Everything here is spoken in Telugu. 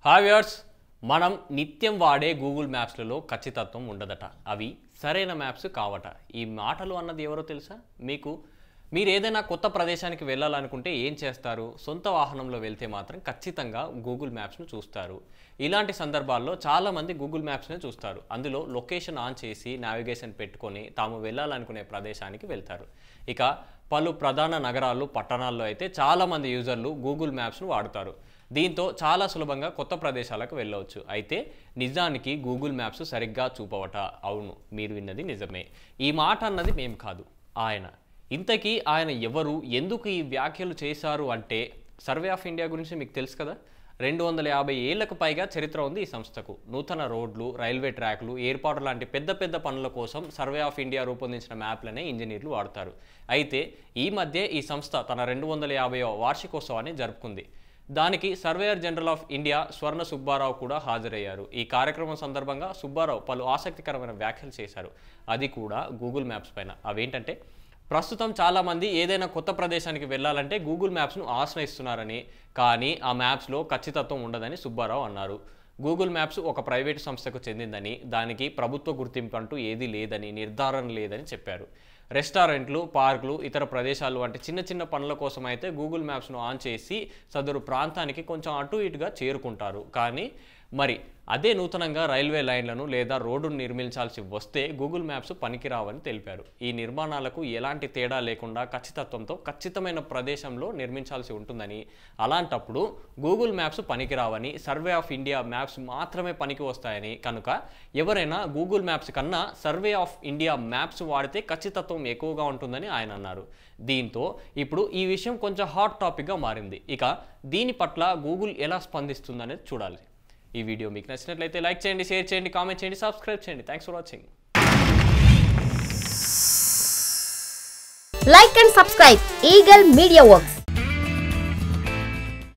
హాయ్ వ్యూవర్స్, మనం నిత్యం వాడే గూగుల్ మ్యాప్స్లలో ఖచ్చితత్వం ఉండదట. అవి సరైన మ్యాప్స్ కావట. ఈ మాటలు అన్నది ఎవరో తెలుసా మీకు? మీరు ఏదైనా కొత్త ప్రదేశానికి వెళ్ళాలనుకుంటే ఏం చేస్తారు? సొంత వాహనంలో వెళ్తే మాత్రం ఖచ్చితంగా గూగుల్ మ్యాప్స్ను చూస్తారు. ఇలాంటి సందర్భాల్లో చాలామంది గూగుల్ మ్యాప్స్నే చూస్తారు. అందులో లొకేషన్ ఆన్ చేసి నావిగేషన్ పెట్టుకొని తాము వెళ్ళాలనుకునే ప్రదేశానికి వెళ్తారు. ఇక పలు ప్రధాన నగరాలు, పట్టణాల్లో అయితే చాలామంది యూజర్లు గూగుల్ మ్యాప్స్ను వాడుతారు. దీంతో చాలా సులభంగా కొత్త ప్రదేశాలకు వెళ్ళవచ్చు. అయితే నిజానికి గూగుల్ మ్యాప్స్ సరిగ్గా చూపవట. అవును, మీరు విన్నది నిజమే. ఈ మాట అన్నది మేం కాదు, ఆయన. ఇంతకీ ఆయన ఎవరు, ఎందుకు ఈ వ్యాఖ్యలు చేశారు అంటే, సర్వే ఆఫ్ ఇండియా గురించి మీకు తెలుసు కదా. 250 ఏళ్లకు పైగా చరిత్ర ఉంది ఈ సంస్థకు. నూతన రోడ్లు, రైల్వే ట్రాక్లు ఏర్పాటు లాంటి పెద్ద పెద్ద పనుల కోసం సర్వే ఆఫ్ ఇండియా రూపొందించిన మ్యాప్లనే ఇంజనీర్లు వాడతారు. అయితే ఈ మధ్య ఈ సంస్థ తన 250వ వార్షికోత్సవాన్ని జరుపుకుంది. దానికి సర్వేయర్ జనరల్ ఆఫ్ ఇండియా స్వర్ణ సుబ్బారావు కూడా హాజరయ్యారు. ఈ కార్యక్రమం సందర్భంగా సుబ్బారావు పలు ఆసక్తికరమైన వ్యాఖ్యలు చేశారు. అది కూడా గూగుల్ మ్యాప్స్ పైన. అవేంటంటే, ప్రస్తుతం చాలామంది ఏదైనా కొత్త ప్రదేశానికి వెళ్ళాలంటే గూగుల్ మ్యాప్స్ను ఆశ్రయిస్తున్నారని, కానీ ఆ మ్యాప్స్లో ఖచ్చితత్వం ఉండదని సుబ్బారావు అన్నారు. గూగుల్ మ్యాప్స్ ఒక ప్రైవేటు సంస్థకు చెందిందని, దానికి ప్రభుత్వ గుర్తింపు అంటూ ఏదీ లేదని, నిర్ధారణ లేదని చెప్పారు. రెస్టారెంట్లు, పార్కులు, ఇతర ప్రదేశాలు వంటి చిన్న చిన్న పనుల కోసం అయితే గూగుల్ మ్యాప్స్ను ఆన్ చేసి సదరు ప్రాంతానికి కొంచెం అటు ఇటుగా చేరుకుంటారు. కానీ మరి అదే నూతనంగా రైల్వే లైన్లను లేదా రోడ్డును నిర్మించాల్సి వస్తే గూగుల్ మ్యాప్స్ పనికిరావని తెలిపారు. ఈ నిర్మాణాలకు ఎలాంటి తేడా లేకుండా ఖచ్చితత్వంతో ఖచ్చితమైన ప్రదేశంలో నిర్మించాల్సి ఉంటుందని, అలాంటప్పుడు గూగుల్ మ్యాప్స్ పనికిరావని, సర్వే ఆఫ్ ఇండియా మ్యాప్స్ మాత్రమే పనికి వస్తాయని, కనుక ఎవరైనా గూగుల్ మ్యాప్స్ కన్నా సర్వే ఆఫ్ ఇండియా మ్యాప్స్ వాడితే ఖచ్చితత్వం ఎక్కువగా ఉంటుందని ఆయన అన్నారు. దీంతో ఇప్పుడు ఈ విషయం కొంచెం హాట్ టాపిక్గా మారింది. ఇక దీని పట్ల గూగుల్ ఎలా స్పందిస్తుందనేది చూడాలి. ఈ వీడియో మీకు నచ్చినట్లయితే లైక్ చేయండి, షేర్ చేయండి, కామెంట్ చేయండి, సబ్స్క్రైబ్ చేయండి. Thanks for watching. Like and subscribe Eagle Media Works.